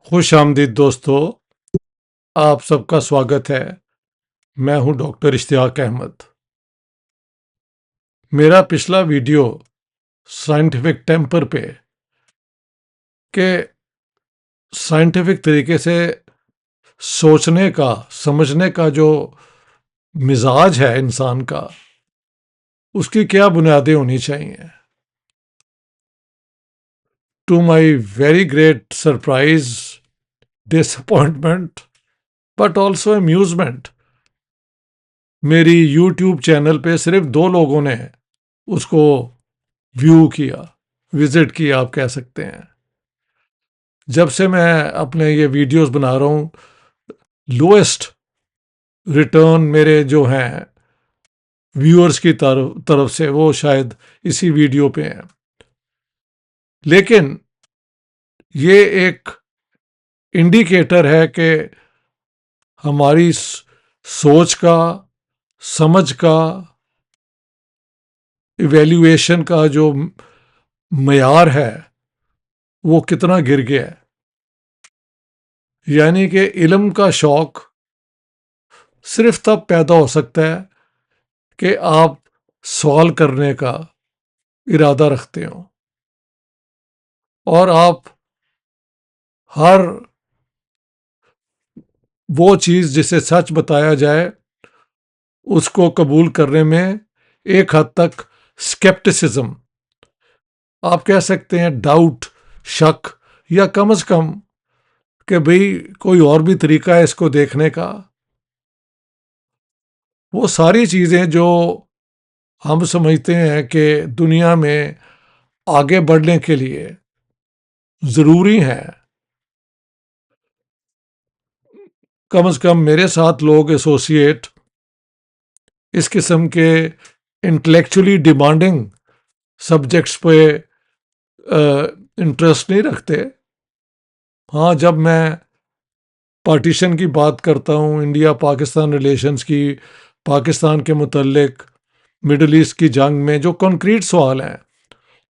خوش آمدید دوستو، آپ سب کا سواگت ہے۔ میں ہوں ڈاکٹر اشتیاق احمد۔ میرا پچھلا ویڈیو سائنٹیفک ٹیمپر پہ کہ سائنٹیفک طریقے سے سوچنے کا سمجھنے کا جو مزاج ہے انسان کا، اس کی کیا بنیادیں ہونی چاہیے۔ To my very great surprise, disappointment but also amusement, میری یوٹیوب چینل پہ صرف 2 لوگوں نے اس کو ویو کیا، وزٹ کیا آپ کہہ سکتے ہیں۔ جب سے میں اپنے یہ ویڈیوز بنا رہا ہوں، لوئسٹ ریٹرن میرے جو ہیں ویورز کی طرف سے وہ شاید اسی ویڈیو پہ ہیں۔ لیکن یہ ایک انڈیکیٹر ہے کہ ہماری سوچ کا، سمجھ کا، ایویلیویشن کا جو معیار ہے وہ کتنا گر گیا ہے۔ یعنی کہ علم کا شوق صرف تب پیدا ہو سکتا ہے کہ آپ سوال کرنے کا ارادہ رکھتے ہوں، اور آپ ہر وہ چیز جسے سچ بتایا جائے اس کو قبول کرنے میں ایک حد تک اسکیپٹسزم، آپ کہہ سکتے ہیں ڈاؤٹ، شک، یا کم از کم کہ بھئی کوئی اور بھی طریقہ ہے اس کو دیکھنے کا، وہ ساری چیزیں جو ہم سمجھتے ہیں کہ دنیا میں آگے بڑھنے کے لیے ضروری ہیں، کم از کم میرے ساتھ لوگ ایسوسیٹ اس قسم کے انٹلیکچولی ڈیمانڈنگ سبجیکٹس پہ انٹرسٹ نہیں رکھتے۔ ہاں، جب میں پارٹیشن کی بات کرتا ہوں، انڈیا پاکستان ریلیشنز کی، پاکستان کے متعلق مڈل ایسٹ کی جنگ میں جو کنکریٹ سوال ہیں،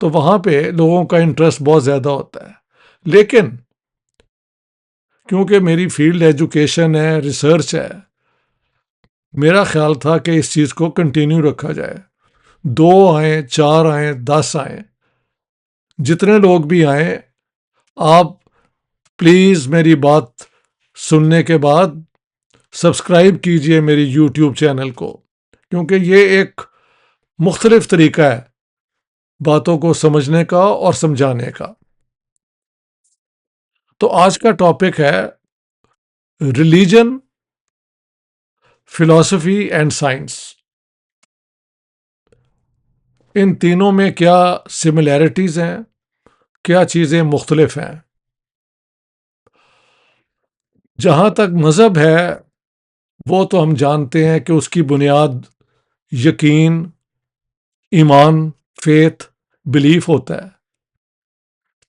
تو وہاں پہ لوگوں کا انٹرسٹ بہت زیادہ ہوتا ہے۔ لیکن کیونکہ میری فیلڈ ایجوکیشن ہے، ریسرچ ہے، میرا خیال تھا کہ اس چیز کو کنٹینیو رکھا جائے۔ 2 آئیں، 4 آئیں، 10 آئیں، جتنے لوگ بھی آئیں، آپ پلیز میری بات سننے کے بعد سبسکرائب کیجئے میری یوٹیوب چینل کو، کیونکہ یہ ایک مختلف طریقہ ہے باتوں کو سمجھنے کا اور سمجھانے کا۔ تو آج کا ٹاپک ہے ریلیجن، فلاسفی اینڈ سائنس۔ ان تینوں میں کیا سملیرٹیز ہیں، کیا چیزیں مختلف ہیں۔ جہاں تک مذہب ہے وہ تو ہم جانتے ہیں کہ اس کی بنیاد یقین، ایمان، فیتھ، بلیف ہوتا ہے۔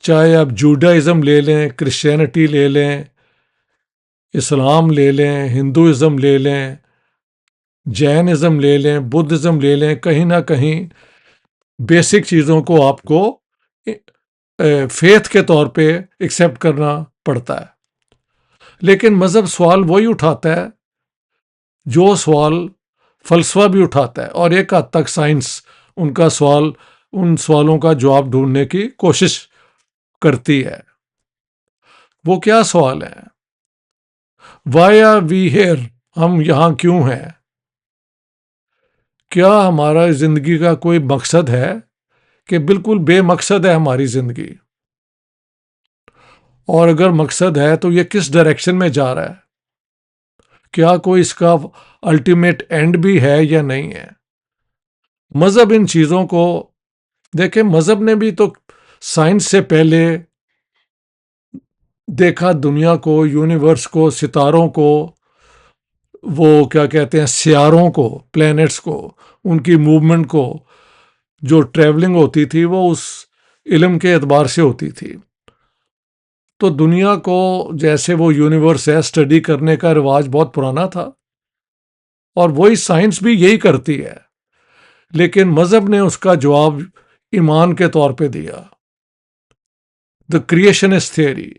چاہے آپ جوڈائزم لے لیں، کرسچینٹی لے لیں، اسلام لے لیں، ہندوازم لے لیں، جینازم لے لیں، بدھزم لے لیں، کہیں نہ کہیں بیسک چیزوں کو آپ کو فیتھ کے طور پہ ایکسیپٹ کرنا پڑتا ہے۔ لیکن مذہب سوال وہی اٹھاتا ہے جو سوال فلسفہ بھی اٹھاتا ہے، اور ایک حد تک سائنس ان سوالوں کا جواب ڈھونڈنے کی کوشش کرتی ہے۔ وہ کیا سوال ہے؟ وائی آر وی ہیئر، ہم یہاں کیوں ہیں؟ کیا ہمارا زندگی کا کوئی مقصد ہے کہ بالکل بے مقصد ہے ہماری زندگی؟ اور اگر مقصد ہے تو یہ کس ڈائریکشن میں جا رہا ہے؟ کیا کوئی اس کا الٹیمیٹ اینڈ بھی ہے یا نہیں ہے؟ مذہب ان چیزوں کو دیکھیں، مذہب نے بھی تو سائنس سے پہلے دیکھا دنیا کو، یونیورس کو، ستاروں کو، وہ کیا کہتے ہیں سیاروں کو، پلینٹس کو، ان کی موومنٹ کو، جو ٹریولنگ ہوتی تھی وہ اس علم کے اعتبار سے ہوتی تھی۔ تو دنیا کو جیسے وہ یونیورس ہے اسٹڈی کرنے کا رواج بہت پرانا تھا، اور وہی سائنس بھی یہی کرتی ہے۔ لیکن مذہب نے اس کا جواب ایمان کے طور پہ دیا، the creationist theory,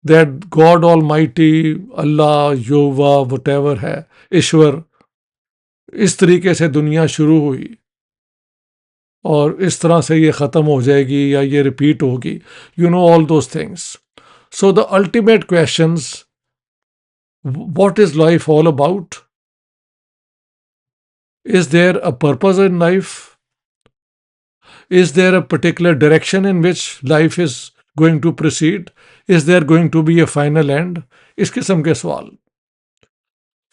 that God Almighty, Allah, Yahweh, whatever ہے, ایشور, اس طریقے سے دنیا شروع ہوئی اور اس طرح سے یہ ختم ہو جائے گی یا یہ ریپیٹ ہوگی. You know all those things. So the ultimate questions, what is life all about? Is there a purpose in life? Is there a particular direction in which life is going to proceed? Is there going to be a final end? اس قسم کے سوال.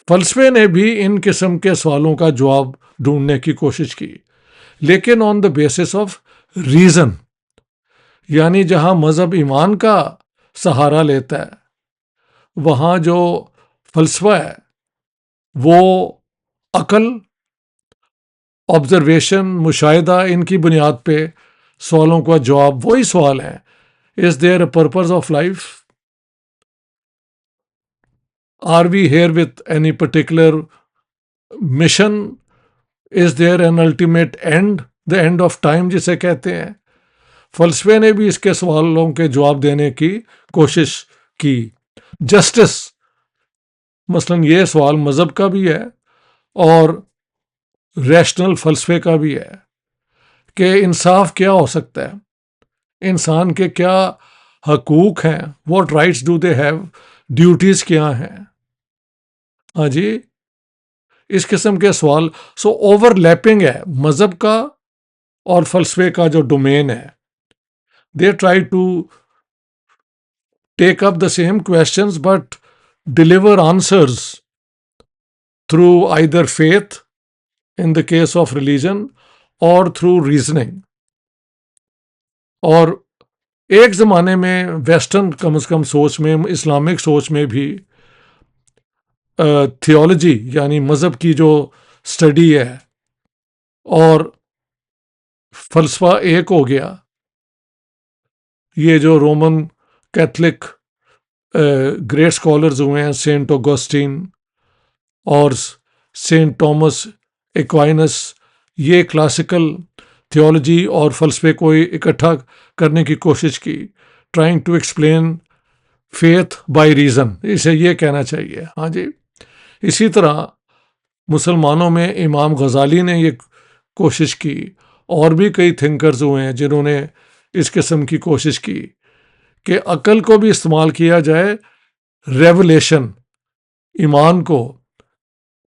فلسفے نے بھی ان قسم کے سوالوں کا جواب ڈھونڈنے کی کوشش کی, لیکن آن دا بیسس آف ریزن, یعنی جہاں مذہب ایمان کا سہارا لیتا ہے, وہاں جو فلسفہ ہے وہ عقل, آبزرویشن, مشاہدہ, ان کی بنیاد پہ سوالوں کا جواب وہی سوال ہیں. Is there a purpose of life? Are we here with any particular mission? Is there an ultimate end? The end of time جسے کہتے ہیں. فلسفے نے بھی اس کے سوالوں کے جواب دینے کی کوشش کی. جسٹس مثلاً یہ سوال مذہب کا بھی ہے اور ریشنل فلسفے کا بھی ہے کہ انصاف کیا ہو سکتا ہے, انسان کے کیا حقوق ہیں, what rights do they have, duties کیا ہیں. ہاں جی, اس قسم کے سوال. سو اوور لیپنگ ہے مذہب کا اور فلسفے کا جو ڈومین ہے. They try to take up the same questions but deliver answers through either faith in the case of religion or through reasoning. اور ایک زمانے میں ویسٹرن کم از کم سوچ میں, اسلامک سوچ میں بھی تھیولوجی یعنی مذہب کی جو اسٹڈی ہے اور فلسفہ ایک ہو گیا. یہ جو رومن کیتھلک گریٹ اسکالرز ہوئے ہیں, سینٹ اوگسٹین اور سینٹ ٹامس ایکوائنس, یہ کلاسیکل تھیولوجی اور فلسفے کو اکٹھا کرنے کی کوشش کی, trying to explain faith by reason, اسے یہ کہنا چاہیے. ہاں جی, اسی طرح مسلمانوں میں امام غزالی نے یہ کوشش کی, اور بھی کئی تھنکرز ہوئے ہیں جنہوں نے اس قسم کی کوشش کی کہ عقل کو بھی استعمال کیا جائے ریولیشن, ایمان کو,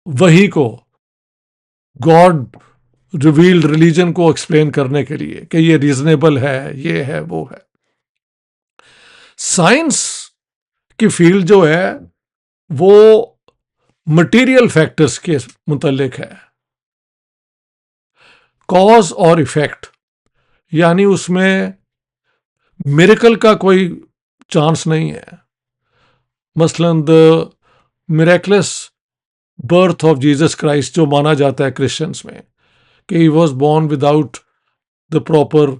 وحی کو, گاڈ ریویلڈ ریلیجن کو ایکسپلین کرنے کے لیے کہ یہ ریزنیبل ہے, یہ ہے, وہ ہے. سائنس کی فیلڈ جو ہے وہ مٹیریل فیکٹرز کے متعلق ہے, کاز اور ایفیکٹ, یعنی اس میں میریکل کا کوئی چانس نہیں ہے. مثلاً the miraculous birth of Jesus Christ جو مانا جاتا ہے کرسچنس میں کہ he was born without the proper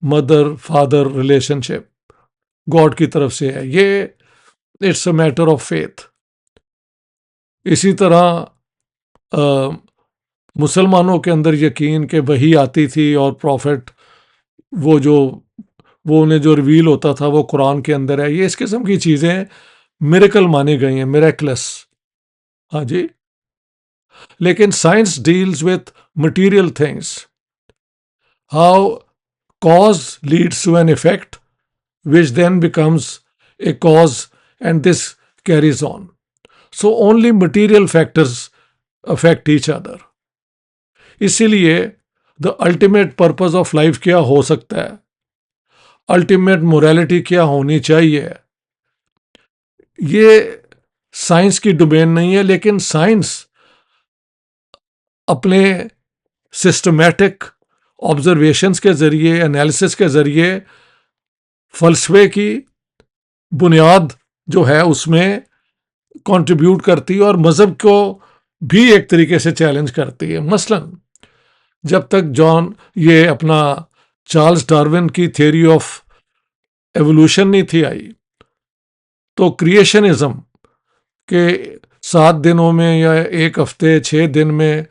mother father relationship, God کی طرف سے ہے, یہ it's a matter of faith. اسی طرح مسلمانوں کے اندر یقین کہ وحی آتی تھی اور پروفٹ وہ انہیں جو ریویل ہوتا تھا وہ قرآن کے اندر ہے, یہ اس قسم کی چیزیں میریکل مانی گئی ہیں, میریکلس. ہاں جی, لیکن science deals with material things, how cause leads to an effect which then becomes a cause and this carries on. So only material factors affect each other. اسی لیے the ultimate purpose of life کیا ہو سکتا ہے, ultimate morality کیا ہونی چاہیے, یہ science کی ڈومین نہیں ہے. لیکن سائنس اپنے سسٹمیٹک آبزرویشنس کے ذریعے, انالیسس کے ذریعے فلسفے کی بنیاد جو ہے اس میں کنٹریبیوٹ کرتی ہے اور مذہب کو بھی ایک طریقے سے چیلنج کرتی ہے. مثلاً جب تک یہ اپنا چارلز ڈارون کی تھیوری آف ایوولوشن نہیں تھی آئی, تو کریشنزم کہ 7 دنوں میں یا 1 ہفتے 6 دن میں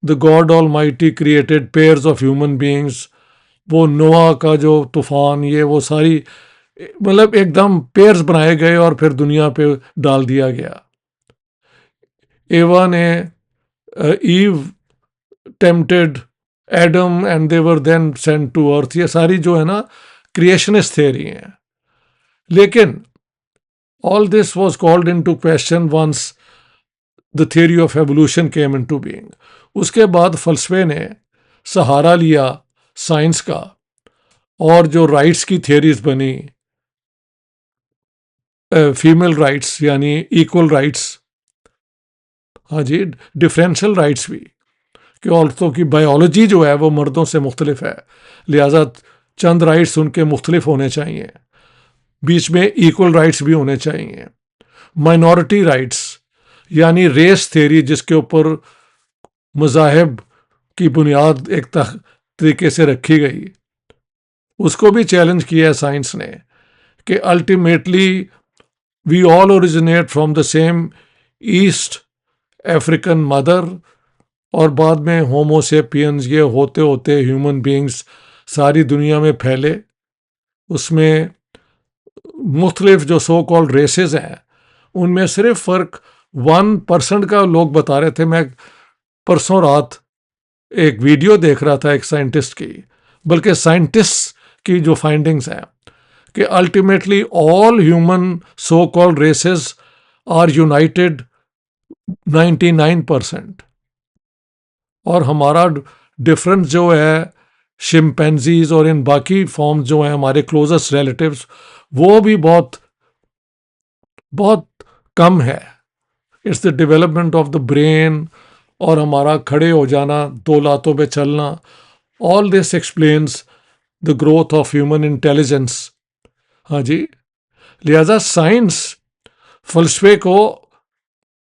the God Almighty created pairs of human beings, وہ نوح کا جو طوفان, یہ وہ ساری مطلب ایک دم پیئرز بنائے گئے اور پھر دنیا پہ ڈال دیا گیا. ایوا نے Eve tempted Adam and they were then sent to earth. یہ ساری جو ہے نا کریشنسٹ تھیوری ہیں. لیکن all this was called into question once the theory of evolution came into being. اس کے بعد فلسفے نے سہارا لیا سائنس کا اور جو رائٹس کی تھیوریز بنی، فیمیل رائٹس یعنی ایکول رائٹس، ہاں جی، ڈفرینشل رائٹس بھی، کہ عورتوں کی بائیولوجی جو ہے وہ مردوں سے مختلف ہے، لہٰذا چند رائٹس ان کے مختلف ہونے چاہیے، بیچ میں ایکول رائٹس بھی ہونے چاہیے. مائنورٹی رائٹس یعنی ریس تھیوری، جس کے اوپر مذاہب کی بنیاد ایک طریقے سے رکھی گئی، اس کو بھی چیلنج کیا ہے سائنس نے کہ ultimately we all originate from the same East African mother, اور بعد میں ہومو سیپینز یہ ہوتے ہوتے ہیومن بینگز ساری دنیا میں پھیلے. اس میں مختلف جو سو کالڈ ریسز ہیں ان میں صرف فرق 1% کا لوگ بتا رہے تھے. میں پرسوں رات ایک ویڈیو دیکھ رہا تھا ایک سائنٹسٹ کی، بلکہ سائنٹسٹ کی جو فائنڈنگز ہیں کہ ultimately all human so called races are united 99%. اور ہمارا ڈفرنس جو ہے شمپینزیز اور ان باقی فارم جو ہیں ہمارے کلوزسٹ ریلیٹیوز، وہ بھی بہت بہت کم ہے. It's the development of the brain اور ہمارا کھڑے ہو جانا، دو لاتوں پہ چلنا. All this explains the growth of human intelligence. ہاں جی، لہذا سائنس فلسفے کو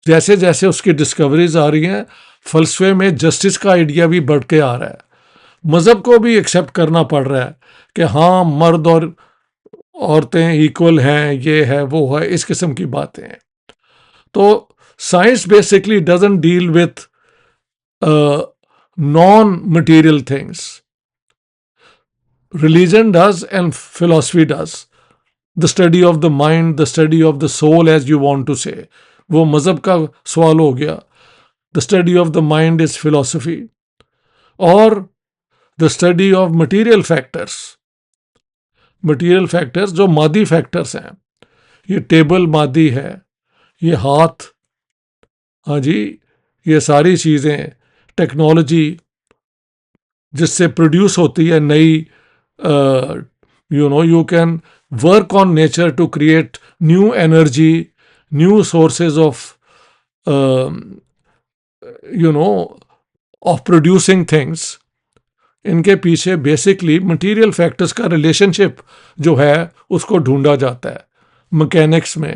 جیسے جیسے اس کی ڈسکوریز آ رہی ہیں، فلسفے میں جسٹس کا آئیڈیا بھی بڑھ کے آ رہا ہے. مذہب کو بھی ایکسیپٹ کرنا پڑ رہا ہے کہ ہاں مرد اور عورتیں ایکول ہیں، یہ ہے وہ ہے، اس قسم کی باتیں ہیں. تو science basically doesn't deal with non material things. Religion does and philosophy does. The study of the mind, the study of the soul as you want to say, وہ مذہب کا سوال ہو گیا. The study of the mind is philosophy. اور the study of material factors, material factors جو مادی factors ہیں، یہ ٹیبل مادی ہے، یہ ہاتھ، ہاں جی، یہ ساری چیزیں، ٹیکنالوجی جس سے پروڈیوس ہوتی ہے نئی، you can work on nature to create new energy, new sources of of producing things. ان کے پیچھے بیسکلی مٹیریل فیکٹرز کا ریلیشن شپ جو ہے اس کو ڈھونڈا جاتا ہے مکینکس میں.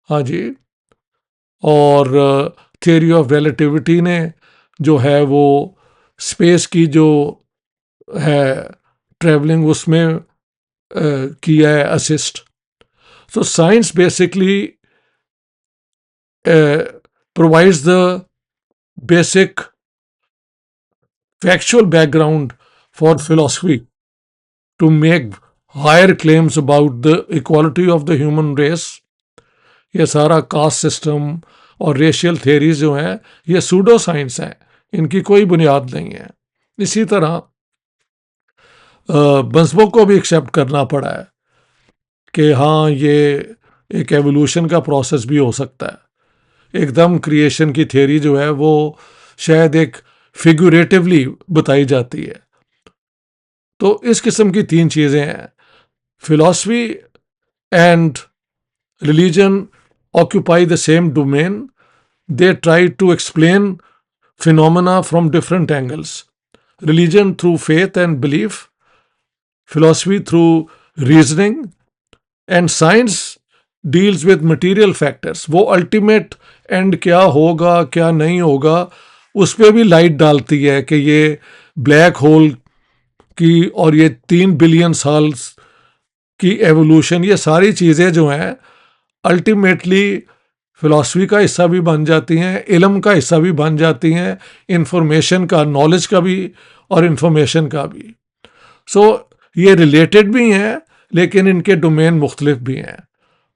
ہاں جی، اور تھیوری آف ریلیٹیوٹی نے جو ہے وہ اسپیس کی جو ہے ٹریولنگ اس میں کیا ہے assist. So science basically provides the basic factual background for philosophy to make higher claims about the equality of the human race. یہ سارا کاسٹ سسٹم اور ریشیل تھیریز جو ہیں یہ سوڈو سائنس ہیں، ان کی کوئی بنیاد نہیں ہے. اسی طرح مذہبوں کو بھی ایکسیپٹ کرنا پڑا ہے کہ ہاں یہ ایک ایوولوشن کا پروسیس بھی ہو سکتا ہے. ایک دم کریشن کی تھیوری جو ہے وہ شاید ایک فیگوریٹیولی بتائی جاتی ہے. تو اس قسم کی 3 چیزیں ہیں. Philosophy and religion occupy the same domain. They try to explain phenomena from different angles. Religion through faith and belief, philosophy through reasoning, and science deals with material factors. وہ الٹیمیٹ اینڈ کیا ہوگا کیا نہیں ہوگا اس پہ بھی light ڈالتی ہے کہ یہ بلیک ہول کی اور یہ 3 بلین سال کی ایوولوشن، یہ ساری چیزیں جو ہیں الٹیمیٹلی فلاسفی کا حصہ بھی بن جاتی ہیں، علم کا حصہ بھی بن جاتی ہیں، انفارمیشن کا، نالج کا بھی اور انفارمیشن کا بھی. سو یہ ریلیٹڈ بھی ہیں لیکن ان کے ڈومین مختلف بھی ہیں.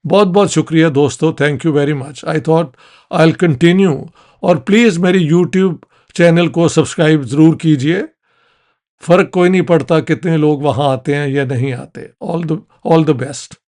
بہت بہت شکریہ دوستو, thank you very much. I thought I will continue. اور پلیز میری یوٹیوب چینل کو سبسکرائب ضرور کیجئے. فرق کوئی نہیں پڑتا کتنے لوگ وہاں آتے ہیں یا نہیں آتے. آل دا بیسٹ.